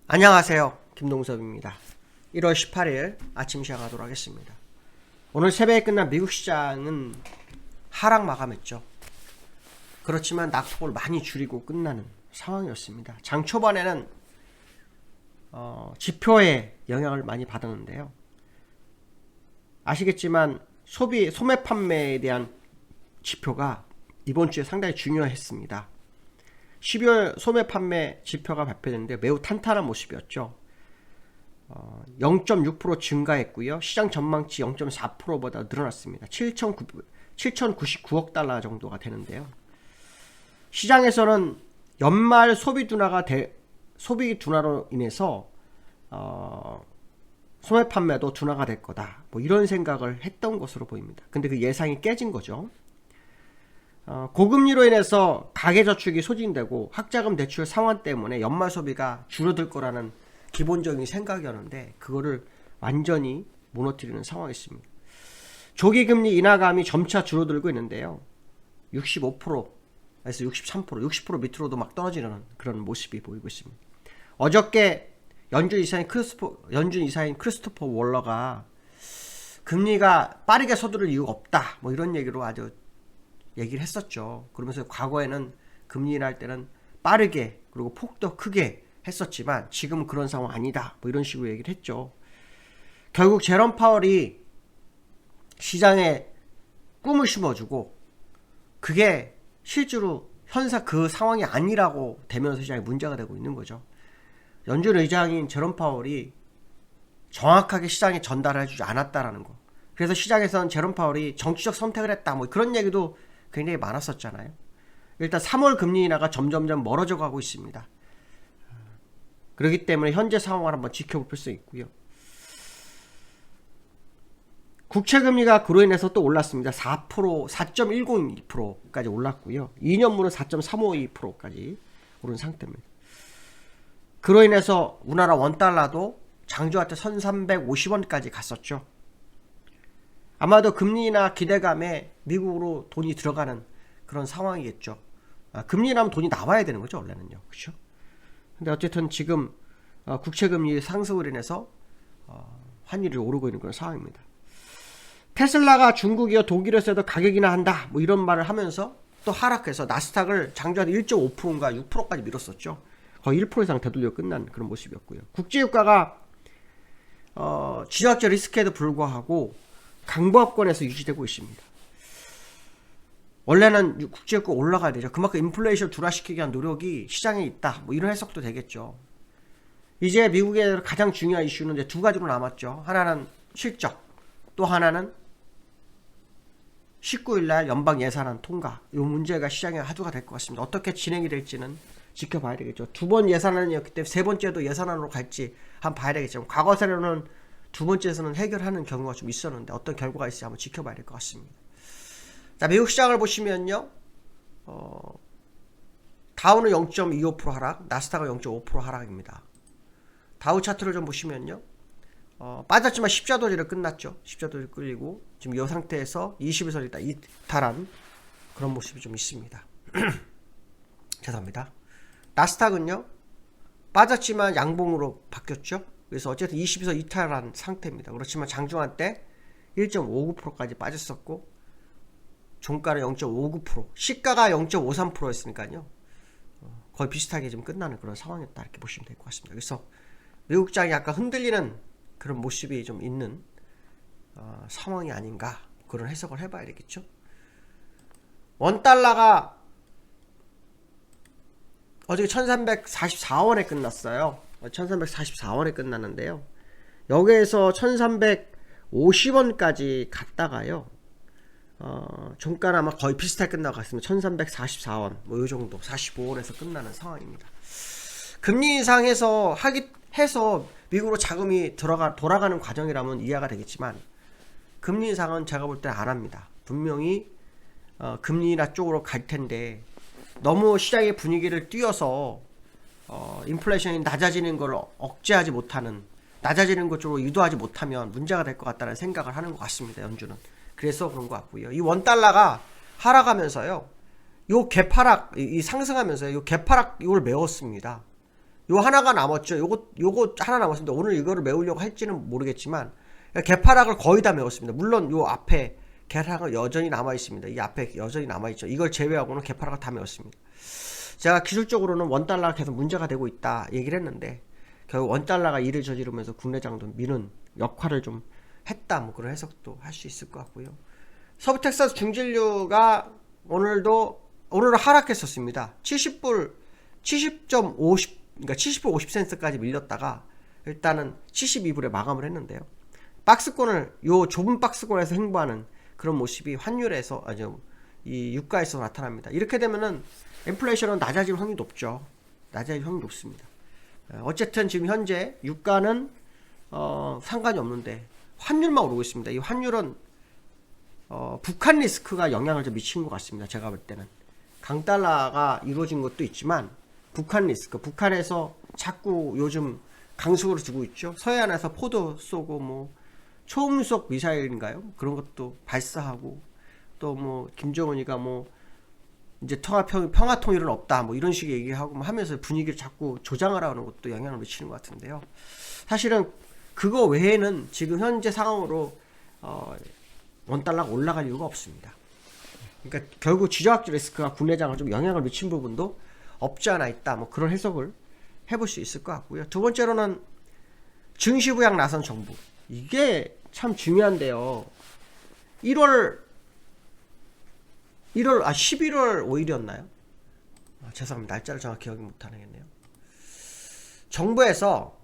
안녕하세요. 김동섭입니다. 1월 18일 아침 시작하도록 하겠습니다. 오늘 새벽에 끝난 미국 시장은 하락 마감했죠. 그렇지만 낙폭을 많이 줄이고 끝나는 상황이었습니다. 장 초반에는 지표에 영향을 많이 받았는데요. 아시겠지만 소매 판매에 대한 지표가 이번 주에 상당히 중요했습니다. 12월 소매 판매 지표가 발표됐는데 매우 탄탄한 모습이었죠. 0.6% 증가했고요. 시장 전망치 0.4%보다 늘어났습니다. 7,099억 달러 정도가 되는데요. 시장에서는 연말 소비 둔화로 인해서 소매 판매도 둔화가 될 거다. 뭐 이런 생각을 했던 것으로 보입니다. 근데 그 예상이 깨진 거죠. 고금리로 인해서 가계저축이 소진되고 학자금 대출 상환 때문에 연말 소비가 줄어들 거라는 기본적인 생각이었는데 그거를 완전히 무너뜨리는 상황이었습니다. 조기금리 인하감이 점차 줄어들고 있는데요. 65%에서 63%, 60% 밑으로도 막 떨어지는 그런 모습이 보이고 있습니다. 어저께 연준 이사인 크리스토퍼 월러가 금리가 빠르게 서두를 이유가 없다. 뭐 이런 얘기로 아주 얘기를 했었죠. 그러면서 과거에는 금리 인하할 때는 빠르게 그리고 폭도 크게 했었지만 지금은 그런 상황 아니다. 뭐 이런 식으로 얘기를 했죠. 결국 제롬 파월이 시장에 꿈을 심어주고 그게 실제로 그 상황이 아니라고 되면서 시장에 문제가 되고 있는 거죠. 연준 의장인 제롬 파월이 정확하게 시장에 전달해주지 않았다라는 거. 그래서 시장에서는 제롬 파월이 정치적 선택을 했다. 뭐 그런 얘기도 굉장히 많았었잖아요. 일단 3월 금리 인하가 점점점 멀어져 가고 있습니다. 그렇기 때문에 현재 상황을 한번 지켜볼 수 있고요. 국채금리가 그로 인해서 또 올랐습니다. 4.102%까지 올랐고요. 2년물은 4.352%까지 오른 상태입니다. 그로 인해서 우리나라 원달러도 장주한테 1,350원까지 갔었죠. 아마도 금리나 기대감에 미국으로 돈이 들어가는 그런 상황이겠죠. 금리 인하면 돈이 나와야 되는 거죠, 원래는요. 그렇죠? 근데 어쨌든 지금 국채금리 상승으로 인해서 환율이 오르고 있는 그런 상황입니다. 테슬라가 중국이요 독일에서도 가격 인하한다 뭐 이런 말을 하면서 또 하락해서 나스닥을 장주한테 1.5%인가 6%까지 밀었었죠. 거의 1% 이상 되돌려 끝난 그런 모습이었고요. 국제유가가 지정학적 리스크에도 불구하고 강보합권에서 유지되고 있습니다. 원래는 국제유가 올라가야 되죠. 그만큼 인플레이션 둔화시키기 위한 노력이 시장에 있다. 뭐 이런 해석도 되겠죠. 이제 미국의 가장 중요한 이슈는 이제 두 가지로 남았죠. 하나는 실적, 또 하나는 19일날 연방 예산안 통과. 이 문제가 시장의 화두가 될 것 같습니다. 어떻게 진행이 될지는 지켜봐야 되겠죠. 두 번 예산안이었기 때문에 세 번째도 예산안으로 갈지 한번 봐야 되겠죠. 과거 사례로는 두 번째에서는 해결하는 경우가 좀 있었는데 어떤 결과가 있을지 한번 지켜봐야 될 것 같습니다. 자, 미국 시장을 보시면요. 다우는 0.25% 하락, 나스닥은 0.5% 하락입니다. 다우 차트를 좀 보시면요. 빠졌지만 십자도리를 끝났죠. 십자도리를 끌리고 지금 이 상태에서 20에서 일단 이탈한 그런 모습이 좀 있습니다. 죄송합니다. 나스닥은요. 빠졌지만 양봉으로 바뀌었죠. 그래서 어쨌든 20에서 이탈한 상태입니다. 그렇지만 장중한 때 1.59%까지 빠졌었고 종가는 0.59%, 시가가 0.53%였으니까요. 거의 비슷하게 좀 끝나는 그런 상황이었다 이렇게 보시면 될 것 같습니다. 그래서 미국장이 약간 흔들리는 그런 모습이 좀 있는 상황이 아닌가 그런 해석을 해봐야 되겠죠. 원달러가 어저께 1344원에 끝났어요. 1344원에 끝났는데요. 여기에서 1350원까지 갔다가요. 종가는 아마 거의 비슷하게 끝나고 갔습니다. 1344원 뭐 이 정도 45원에서 끝나는 상황입니다. 금리 인상해서 해서 미국으로 자금이 돌아가는 과정이라면 이해가 되겠지만 금리 인상은 제가 볼 때 안 합니다. 분명히 금리 인하 쪽으로 갈 텐데 너무 시장의 분위기를 띄워서 인플레이션이 낮아지는 걸 억제하지 못하는 낮아지는 것 쪽으로 유도하지 못하면 문제가 될 것 같다는 생각을 하는 것 같습니다. 연준은. 그래서 그런 것 같고요. 이 원달러가 하락하면서요. 요 개파락 이 상승하면서 요 개파락 이걸 메웠습니다. 요 하나가 남았죠. 요거 하나 남았습니다. 오늘 이거를 메우려고 할지는 모르겠지만 개파락을 거의 다 메웠습니다. 물론 요 앞에 개파락은 여전히 남아 있습니다. 이 앞에 여전히 남아 있죠. 이걸 제외하고는 개파락을 다 메웠습니다. 제가 기술적으로는 원달러가 계속 문제가 되고 있다 얘기를 했는데 결국 원달러가 일을 저지르면서 국내장도 미는 역할을 좀 했다, 뭐 그런 해석도 할 수 있을 것 같고요. 서부 텍사스 중진류가 오늘은 하락했었습니다. 70불 70.50 그러니까 70불 50센트까지 밀렸다가 일단은 72불에 마감을 했는데요. 박스권을 요 좁은 박스권에서 행보하는 그런 모습이 환율에서 이 유가에서 나타납니다. 이렇게 되면은 인플레이션은 낮아질 확률이 높죠. 낮아질 확률이 높습니다. 어쨌든 지금 현재 유가는 상관이 없는데 환율만 오르고 있습니다. 이 환율은 북한 리스크가 영향을 좀 미친 것 같습니다. 제가 볼 때는 강달러가 이루어진 것도 있지만 북한 리스크, 북한에서 자꾸 요즘 강속으로 두고 있죠. 서해안에서 포도 쏘고 뭐 초음속 미사일인가요? 그런 것도 발사하고 또 뭐 김정은이가 뭐 이제 평화 통일은 없다 뭐 이런 식의 얘기하고 뭐 하면서 분위기를 자꾸 조장하라는 것도 영향을 미치는 것 같은데요. 사실은 그거 외에는 지금 현재 상황으로 원달러가 올라갈 이유가 없습니다. 그러니까 결국 지정학적 리스크가 국내장을 좀 영향을 미친 부분도 없지 않아 있다. 뭐 그런 해석을 해볼 수 있을 것 같고요. 두 번째로는 증시 부양 나선 정부. 이게 참 중요한데요. 11월 5일이었나요? 죄송합니다. 날짜를 정확히 기억이 못하겠네요. 정부에서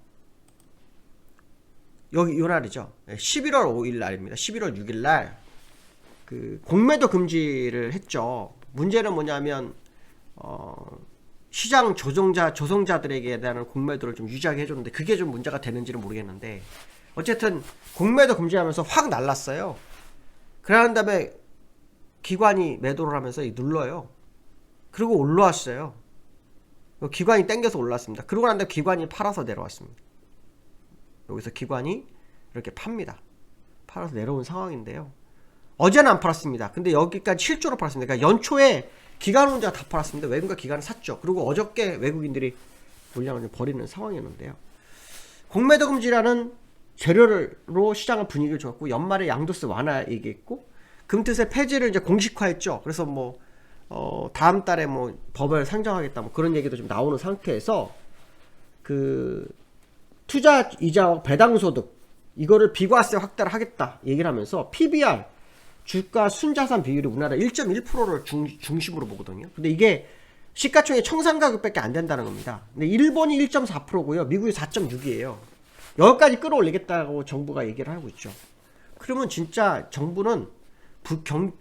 여기 요 날이죠. 11월 5일 날입니다. 11월 6일 날 그 공매도 금지를 했죠. 문제는 뭐냐면 시장 조성자들에게 대한 공매도를 좀 유지하게 해줬는데 그게 좀 문제가 되는지는 모르겠는데 어쨌든 공매도 금지하면서 확 날랐어요. 그런 다음에 기관이 매도를 하면서 눌러요. 그리고 올라왔어요. 기관이 땡겨서 올랐습니다. 그러고 난 다음에 기관이 팔아서 내려왔습니다. 여기서 기관이 이렇게 팝니다. 팔아서 내려온 상황인데요. 어제는 안 팔았습니다. 근데 여기까지 실조로 팔았습니다. 그러니까 연초에 기관 혼자 다 팔았습니다. 외국인과 기관은 샀죠. 그리고 어저께 외국인들이 물량을 좀 버리는 상황이었는데요. 공매도 금지라는 재료로 시장의 분위기를 줬고 연말에 양도세 완화 얘기했고 금투세 폐지를 이제 공식화했죠. 그래서 뭐 다음 달에 뭐 법을 상정하겠다 뭐 그런 얘기도 좀 나오는 상태에서 그 투자 이자와 배당 소득 이거를 비과세 확대를 하겠다 얘기를 하면서 PBR 주가 순자산 비율이 우리나라 1.1%를 중심으로 보거든요. 근데 이게 시가총액 청산 가격밖에 안 된다는 겁니다. 근데 일본이 1.4%고요. 미국이 4.6이에요. 여기까지 끌어올리겠다고 정부가 얘기를 하고 있죠. 그러면 진짜 정부는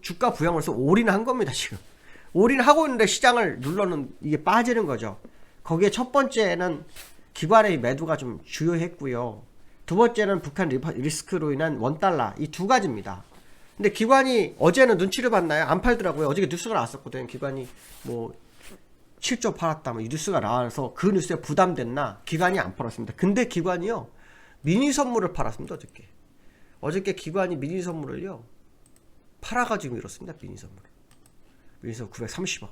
주가 부양을 해서 올인한 겁니다. 지금 올인하고 있는데 시장을 눌러는 이게 빠지는 거죠. 거기에 첫 번째는 기관의 매도가 좀 주요했고요. 두 번째는 북한 리스크로 인한 원달러 이 두 가지입니다. 근데 기관이 어제는 눈치를 봤나요? 안 팔더라고요. 어저께 뉴스가 나왔었거든요. 기관이 뭐 7조 팔았다 뭐 이 뉴스가 나와서 그 뉴스에 부담됐나 기관이 안 팔았습니다. 근데 기관이요 미니 선물을 팔았습니다. 어저께 기관이 미니 선물을요 팔아가지고 이렇습니다. 미니 선물 930억.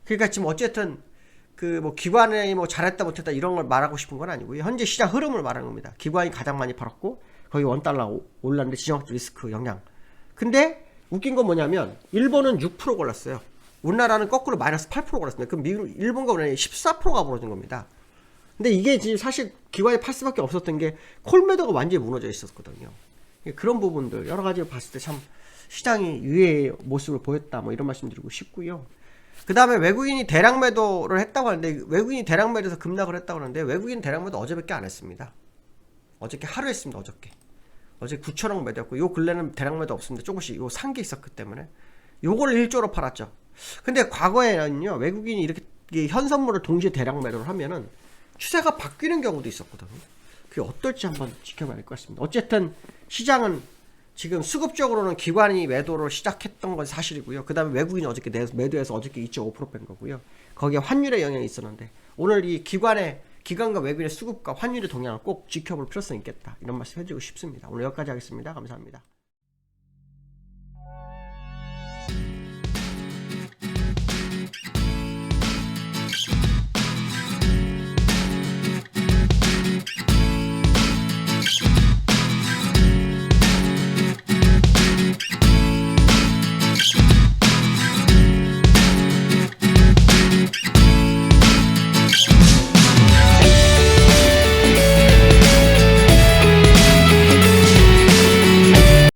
그러니까 지금 어쨌든 그 뭐 기관이 뭐 잘했다 못했다 이런 걸 말하고 싶은 건 아니고요. 현재 시장 흐름을 말하는 겁니다. 기관이 가장 많이 팔았고 거기 원달러 올랐는데 지정학적 리스크 영향. 근데 웃긴 건 뭐냐면 일본은 6% 올랐어요. 우리나라는 거꾸로 마이너스 8% 올랐습니다. 그럼 일본과 우리나라는 14%가 벌어진 겁니다. 근데 이게 지금 사실 기관이 팔 수밖에 없었던 게 콜매도가 완전히 무너져 있었거든요. 그런 부분들 여러 가지 봤을 때 참 시장이 유예의 모습을 보였다 뭐 이런 말씀 드리고 싶고요. 그 다음에 외국인이 대량 매도를 했다고 하는데 외국인이 대량 매도에서 급락을 했다고 하는데 외국인 대량 매도 어제밖에 안 했습니다. 어저께 하루 했습니다. 어제 9천억 매도였고 요 근래는 대량 매도 없습니다. 조금씩 요 산 게 있었기 때문에 요걸 1조로 팔았죠. 근데 과거에는요 외국인이 이렇게 현 선물을 동시에 대량 매도를 하면은 추세가 바뀌는 경우도 있었거든요. 그게 어떨지 한번 지켜봐야 할 것 같습니다. 어쨌든 시장은 지금 수급적으로는 기관이 매도를 시작했던 건 사실이고요. 그 다음에 외국인이 어저께 매도해서 어저께 2.5% 뺀 거고요. 거기에 환율의 영향이 있었는데 오늘 이 기관과 외국인의 수급과 환율의 동향을 꼭 지켜볼 필요성이 있겠다. 이런 말씀 해드리고 싶습니다. 오늘 여기까지 하겠습니다. 감사합니다.